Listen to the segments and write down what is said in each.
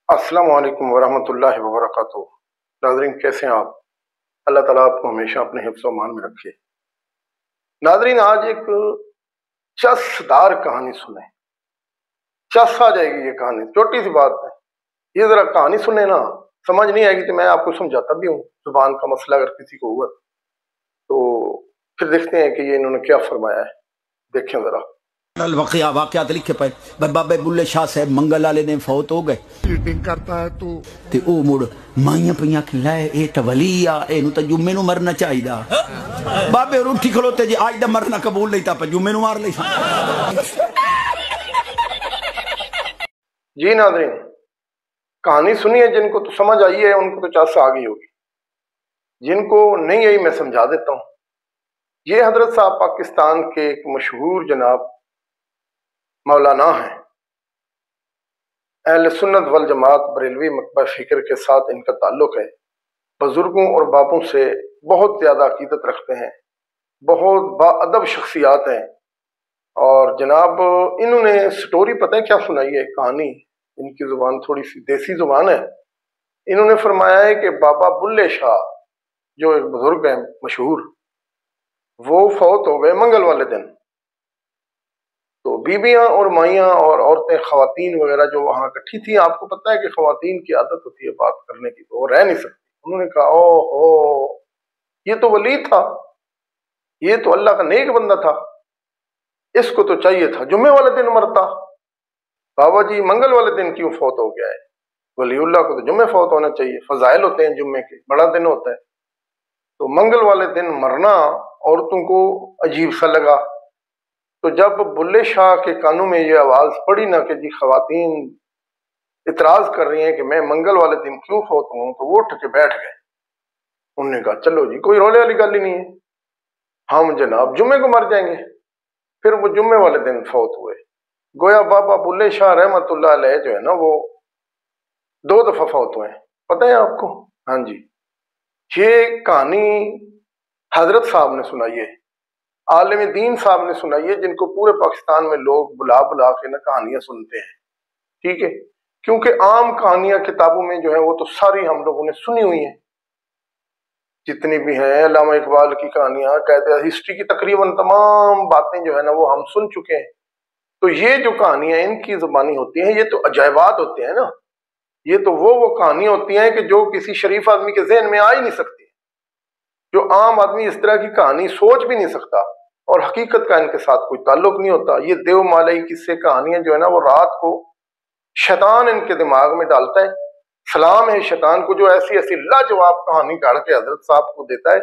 अस्सलामु अलैकुम वरहमतुल्लाहि वबरकातुहू। नाज़रीन, कैसे हैं आप? अल्लाह ताला आपको हमेशा अपने हिफ्ज़ व अमान में रखे। नाज़रीन, आज एक चस्दार कहानी सुने। चस आ जाएगी ये कहानी, छोटी सी बात है। ये ज़रा कहानी सुने ना, समझ नहीं आएगी तो मैं आपको समझाता भी हूँ। ज़ुबान का मसला अगर किसी को हुआ तो फिर देखते हैं कि ये इन्होंने क्या फरमाया है। देखें ज़रा। वाकयात लिखे पे बाबे बुल्ले शाह साहब मंगल वाले दिन फौत हो गए। चीटिंग करता है तू ते ओ मुड़ माइयां पईयां खिलाए ए त वली आ एनु त जुम्मे नु मरना चाहिदा। बाबे रूठी खलोते जे आज दा मरना कबूल नहीं ता जुम्मे नु मार लई। जी नाज़रीन, कहानी सुनी है, जिनको तो समझ आई है उनको तो चस आ गई होगी, जिनको नहीं आई मैं समझा देता हूँ। ये हजरत साहब पाकिस्तान के एक मशहूर जनाब मौलाना हैं। अहले सुन्नत वल जमात बरेलवी मकबा फ़िक्र के साथ इनका ताल्लुक़ है। बुजुर्गों और बापों से बहुत ज़्यादा अकीदत रखते हैं, बहुत बाअदब शख्सियात हैं। और जनाब इन्होंने स्टोरी पता है क्या सुनाई है, कहानी, इनकी ज़ुबान थोड़ी सी देसी ज़ुबान है। इन्होंने फरमाया है कि बाबा बुल्ले शाह जो एक बुजुर्ग हैं मशहूर, वो फौत हो गए मंगल वाले दिन। तो बीबियां और माइयां और औरतें ख़वातीन वगैरह जो वहाँ इकट्ठी थी, आपको पता है कि ख़वातीन की आदत होती है बात करने की, तो वो रह नहीं सकती। उन्होंने कहा ओहो, ये तो वली था, ये तो अल्लाह का नेक बंदा था, इसको तो चाहिए था जुम्मे वाले दिन मरता। बाबा जी मंगल वाले दिन क्यों फौत हो गया है? वलीउल्लाह को तो जुम्मे फौत होना चाहिए, फजाइल होते हैं जुम्मे के, बड़ा दिन होता है। तो मंगल वाले दिन मरना औरतों को अजीब सा लगा। तो जब बुल्ले शाह के कानों में ये आवाज़ पड़ी ना कि जी ख़वातीन इतराज़ कर रही हैं कि मैं मंगल वाले दिन क्यों फौत हूँ, तो वो उठ के बैठ गए। उन्होंने कहा चलो जी, कोई रोने वाली गल ही नहीं है, हम जनाब जुम्मे को मर जाएंगे। फिर वो जुम्मे वाले दिन फौत हुए। गोया बाबा बुल्ले शाह रहमतुल्लाह अलैह जो है ना, वो 2 दफ़ा फौत हुए हैं, पता है आपको? हाँ जी, ये कहानी हजरत साहब ने सुनाई है, आलिम दीन साहब ने सुनाई है, जिनको पूरे पाकिस्तान में लोग बुला बुला के ना कहानियां सुनते हैं। ठीक है, क्योंकि आम कहानियां किताबों में जो है वो तो सारी हम लोगों ने सुनी हुई हैं, जितनी भी हैं। अल्लामा इकबाल की कहानियां, कहते हैं हिस्ट्री की तकरीबन तमाम बातें जो है ना वो हम सुन चुके हैं। तो ये जो कहानियां इनकी जुबानी होती हैं, ये तो अजायबात होते हैं ना, ये तो वो कहानियां होती हैं कि जो किसी शरीफ आदमी के जहन में आ ही नहीं सकती, जो आम आदमी इस तरह की कहानी सोच भी नहीं सकता, और हकीकत का इनके साथ कोई ताल्लुक नहीं होता। ये देवमालई किस्से कहानियां जो है ना वो रात को शैतान इनके दिमाग में डालता है। सलाम है शैतान को जो ऐसी ऐसी लाजवाब कहानी काढ़ के हजरत साहब को देता है,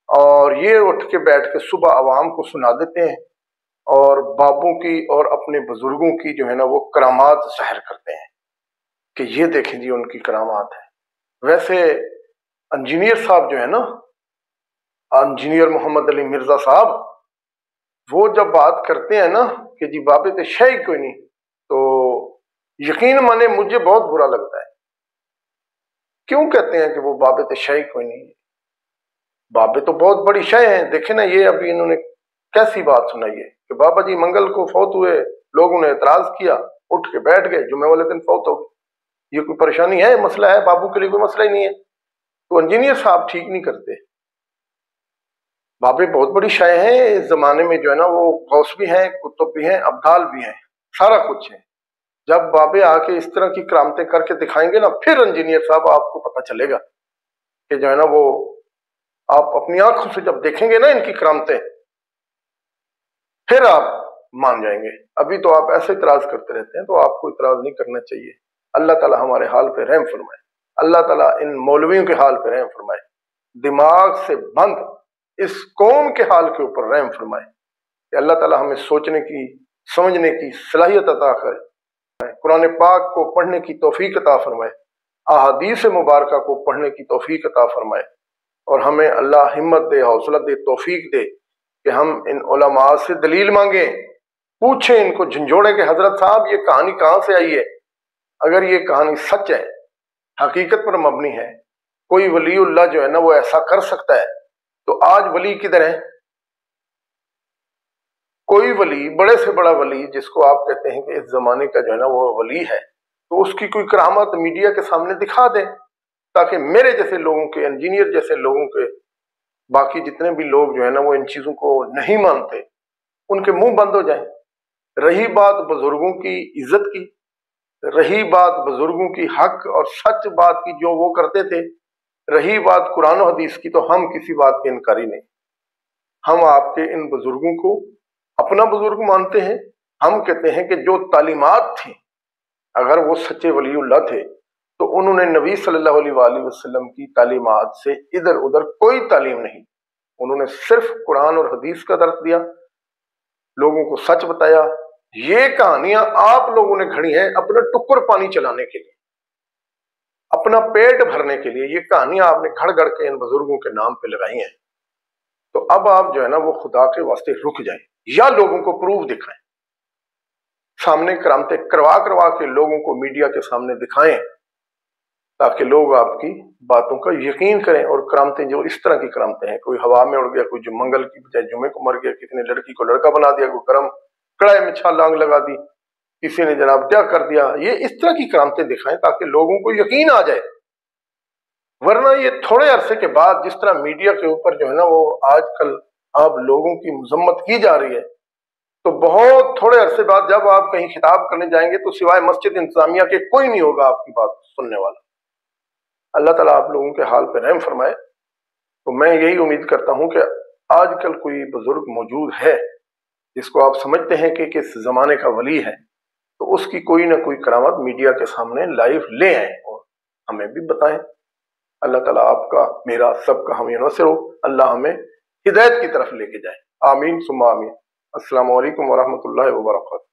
और ये उठ के बैठ के सुबह आवाम को सुना देते हैं, और बाबों की और अपने बुजुर्गों की जो है ना वो करामात ज़ाहिर करते हैं कि ये देखें जी उनकी करामात है। वैसे इंजीनियर साहब जो है ना, इंजीनियर मोहम्मद अली मिर्जा साहब, वो जब बात करते हैं ना कि जी बाबे तो शय कोई नहीं, तो यकीन माने मुझे बहुत बुरा लगता है। क्यों कहते हैं कि वो बाबे तो शय कोई नहीं? बाबे तो बहुत बड़ी शय है। देखे ना, ये अभी इन्होंने कैसी बात सुनाई है कि बाबा जी मंगल को फौत हुए, लोगों ने एतराज किया, उठ के बैठ गए, जुम्मे वाले दिन फौत हो गए। ये कोई परेशानी है, मसला है? बाबू के लिए कोई मसला ही नहीं है। तो इंजीनियर साहब ठीक नहीं करते। बाबे बहुत बड़ी शाय हैं इस जमाने में, जो है ना वो गौस भी हैं, कुतुब भी हैं, अब्दाल भी हैं, सारा कुछ है। जब बाबे आके इस तरह की करामतें करके दिखाएंगे ना, फिर इंजीनियर साहब आपको पता चलेगा कि जो है ना वो आप अपनी आंखों से जब देखेंगे ना इनकी करामतें, फिर आप मान जाएंगे। अभी तो आप ऐसे इतराज करते रहते हैं, तो आपको इतराज नहीं करना चाहिए। अल्लाह ताला हमारे हाल पे रहम फरमाए, अल्लाह ताला इन मौलवियों के हाल पे रहम फरमाए, दिमाग से बंद इस कौम के हाल के ऊपर रहम फरमाए कि अल्लाह ताला हमें सोचने की, समझने की सलाहियत अता करे, कुरान पाक को पढ़ने की तौफीक अता फरमाए, अहादीस मुबारका को पढ़ने की तौफीक अता फरमाए, और हमें अल्लाह हिम्मत दे, हौसला दे, तौफीक दे कि हम इन उलमा से दलील मांगे, पूछें इनको, झंझोड़े के हजरत साहब ये कहानी कहाँ से आई है? अगर ये कहानी सच है, हकीकत पर मबनी है, कोई वलीउल्लाह जो है ना वो ऐसा कर सकता है, तो आज वली किधर है? कोई वली, बड़े से बड़ा वली जिसको आप कहते हैं कि इस जमाने का जो है ना वो वली है, तो उसकी कोई करामत मीडिया के सामने दिखा दें, ताकि मेरे जैसे लोगों के, इंजीनियर जैसे लोगों के, बाकी जितने भी लोग जो है ना वो इन चीजों को नहीं मानते, उनके मुंह बंद हो जाएं। रही बात बुजुर्गों की इज्जत की, रही बात बुजुर्गों की हक और सच बात की जो वो करते थे, रही बात कुरान और हदीस की, तो हम किसी बात के इनकारी नहीं। हम आपके इन बुजुर्गों को अपना बुजुर्ग मानते हैं। हम कहते हैं कि जो तालीमात थी, अगर वो सच्चे वलीउल्लाह थे तो उन्होंने नबी सल्लल्लाहु अलैहि वसल्लम की तालीमात से इधर उधर कोई तालीम नहीं, उन्होंने सिर्फ कुरान और हदीस का दर्स दिया, लोगों को सच बताया। ये कहानियां आप लोगों ने घड़ी हैं अपना टुक्कर पानी चलाने के लिए, अपना पेट भरने के लिए। ये कहानियां आपने घड़ घड़ के इन बुजुर्गों के नाम पे लगाई हैं। तो अब आप जो है ना वो खुदा के वास्ते रुक जाएं, या लोगों को प्रूफ दिखाएं, सामने करामते करवा करवा के लोगों को मीडिया के सामने दिखाएं, ताकि लोग आपकी बातों का यकीन करें। और करामतें जो इस तरह की करामतें हैं, कोई हवा में उड़ गया, कोई जो मंगल की बजाय जुमे को मर गया, किसी ने लड़की को लड़का बना दिया, कोई करम कड़ाई में छलांग लगा दी, किसी ने जनाब क्या कर दिया। ये इस तरह की करामतें दिखाएं ताकि लोगों को यकीन आ जाए। वरना ये थोड़े अरसे के बाद जिस तरह मीडिया के ऊपर जो है ना वो आजकल अब लोगों की मजम्मत की जा रही है, तो बहुत थोड़े अरसे बाद जब आप कहीं खिताब करने जाएंगे तो सिवाय मस्जिद इंतजामिया के कोई नहीं होगा आपकी बात सुनने वाला। अल्लाह ताला आप लोगों के हाल पर रहम फरमाए। तो मैं यही उम्मीद करता हूं कि आजकल कोई बुजुर्ग मौजूद है जिसको आप समझते हैं कि किस जमाने का वली है, तो उसकी कोई ना कोई करामत मीडिया के सामने लाइव ले आए और हमें भी बताएं। अल्लाह ताला आपका, मेरा, सबका हम नसर हो। अल्लाह हमें हिदायत की तरफ लेके जाए। आमीन सुम्मा आमीन। अस्सलामु अलैकुम वरहमतुल्लाहि वबरकातुहू।